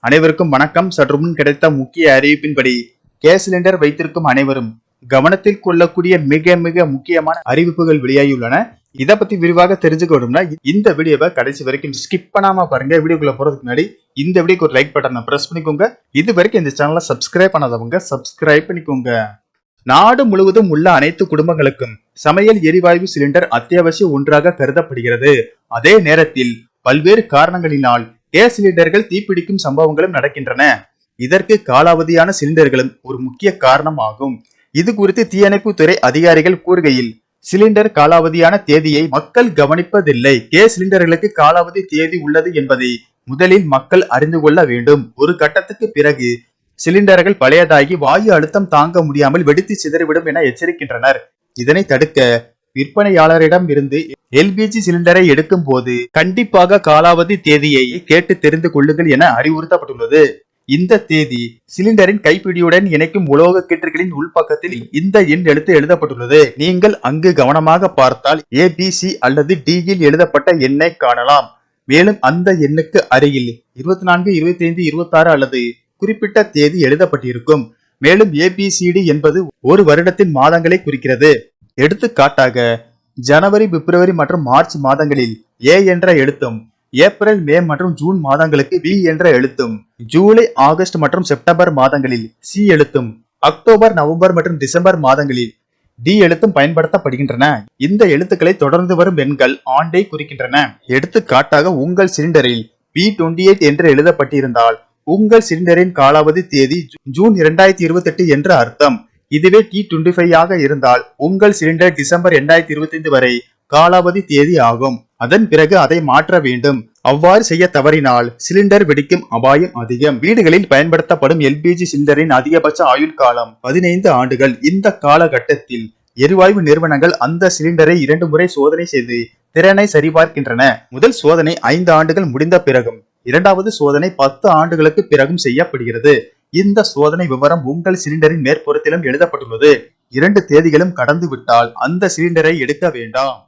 அனைவருக்கும் வணக்கம். சற்று முன் கிடைத்த முக்கிய அறிவிப்பின்படி கேஸ் சிலிண்டர் வைத்திருக்கும் அனைவரும் கவனத்தில் கொள்ளக்கூடிய மிக மிக முக்கியமான அறிவிப்புகள் வெளியாகியுள்ளன. இதை பத்தி விரிவாக தெரிஞ்சுக்கணும்னா இந்த வீடியோவை கடைசி வரைக்கும் ஸ்கிப் பண்ணாம பாருங்க. வீடியோக்குள்ள போறதுக்கு முன்னாடி இந்த வீடியோக்கு ஒரு லைக் பட்டனை பிரஸ் பண்ணிக்கோங்க. இது வரைக்கும் இந்த சேனலை சப்ஸ்கிரைப் பண்ணாதவங்க சப்ஸ்கிரைப் பண்ணிக்கோங்க. நாடு முழுவதும் உள்ள அனைத்து குடும்பங்களுக்கும் சமையல் எரிவாயு சிலிண்டர் அத்தியாவசிய ஒன்றாக கருதப்படுகிறது. அதே நேரத்தில் பல்வேறு காரணங்களினால் கேஸ் சிலிண்டர்கள் தீப்பிடிக்கும் சம்பவங்களும் நடக்கின்றன. இதற்கு காலாவதியான சிலிண்டர்களும் ஒரு முக்கிய காரணம் ஆகும். இது குறித்து தீயணைப்புத்துறை அதிகாரிகள் கூறுகையில், சிலிண்டர் காலாவதியான தேதியை மக்கள் கவனிப்பதில்லை. கேஸ் சிலிண்டர்களுக்கு காலாவதி தேதி உள்ளது என்பதை முதலில் மக்கள் அறிந்து கொள்ள வேண்டும். ஒரு கட்டத்துக்கு பிறகு சிலிண்டர்கள் பழையதாகி வாயு அழுத்தம் தாங்க முடியாமல் வெடித்து சிதறிவிடும் என எச்சரிக்கின்றனர். இதனை தடுக்க விற்பனையாளரிடம் இருந்து எல்பிஜி சிலிண்டரை எடுக்கும் போது கண்டிப்பாக காலாவதி தேதியை கேட்டு தெரிந்து கொள்ளுங்கள் என அறிவுறுத்தப்பட்டுள்ளது. இந்த தேதி சிலிண்டரின் கைப்பிடியுடன் இணைக்கும் உலோக கீற்றுகளின் உள்பக்கத்தில் இந்த எண் எழுத்து எழுதப்பட்டுள்ளது. நீங்கள் அங்கு கவனமாக பார்த்தால் ABC அல்லது D யில் எழுதப்பட்ட எண்ணை காணலாம். மேலும் அந்த எண்ணுக்கு அருகில் 24, 25, 26 அல்லது குறிப்பிட்ட தேதி எழுதப்பட்டிருக்கும். மேலும் ABCD என்பது ஒரு வருடத்தின் மாதங்களை குறிக்கிறது. எடுத்துக்காட்டாக ஜனவரி, பிப்ரவரி மற்றும் மார்ச் மாதங்களில் A என்ற எழுத்தும், ஏப்ரல், மே மற்றும் ஜூன் மாதங்களுக்கு B என்ற எழுத்தும், ஜூலை, ஆகஸ்ட் மற்றும் செப்டம்பர் மாதங்களில் C எழுத்தும், அக்டோபர், நவம்பர் மற்றும் டிசம்பர் மாதங்களில் D எழுத்தும் பயன்படுத்தப்படுகின்றன. இந்த எழுத்துக்களை தொடர்ந்து வரும் எண்கள் ஆண்டை குறிக்கின்றன. எடுத்துக்காட்டாக உங்கள் சிலிண்டரில் B28 என்று எழுதப்பட்டிருந்தால் உங்கள் சிலிண்டரின் காலாவதி தேதி ஜூன் 2028 என்று அர்த்தம். இதுவே T25 ஆக இருந்தால் உங்கள் சிலிண்டர் டிசம்பர் 2025 வரை காலாவதி தேதி ஆகும். அதன் பிறகு அதை மாற்ற வேண்டும். அவ்வாறு செய்ய தவறினால் சிலிண்டர் வெடிக்கும் அபாயம் அதிகம். வீடுகளில் பயன்படுத்தப்படும் எல்பிஜி சிலிண்டரின் அதிகபட்ச ஆயுள் காலம் 15 ஆண்டுகள். இந்த காலகட்டத்தில் எரிவாயு நிறுவனங்கள் அந்த சிலிண்டரை 2 முறை சோதனை செய்து திறனை சரிபார்க்கின்றன. முதல் சோதனை 5 ஆண்டுகள் முடிந்த பிறகும், இரண்டாவது சோதனை 10 ஆண்டுகளுக்கு பிறகும் செய்யப்படுகிறது. இந்த சோதனை விவரம் உங்கள் சிலிண்டரின் மேற்புறத்திலும் எழுதப்பட்டுள்ளது. 2 தேதிகளும் கடந்து விட்டால் அந்த சிலிண்டரை எடுக்க வேண்டாம்.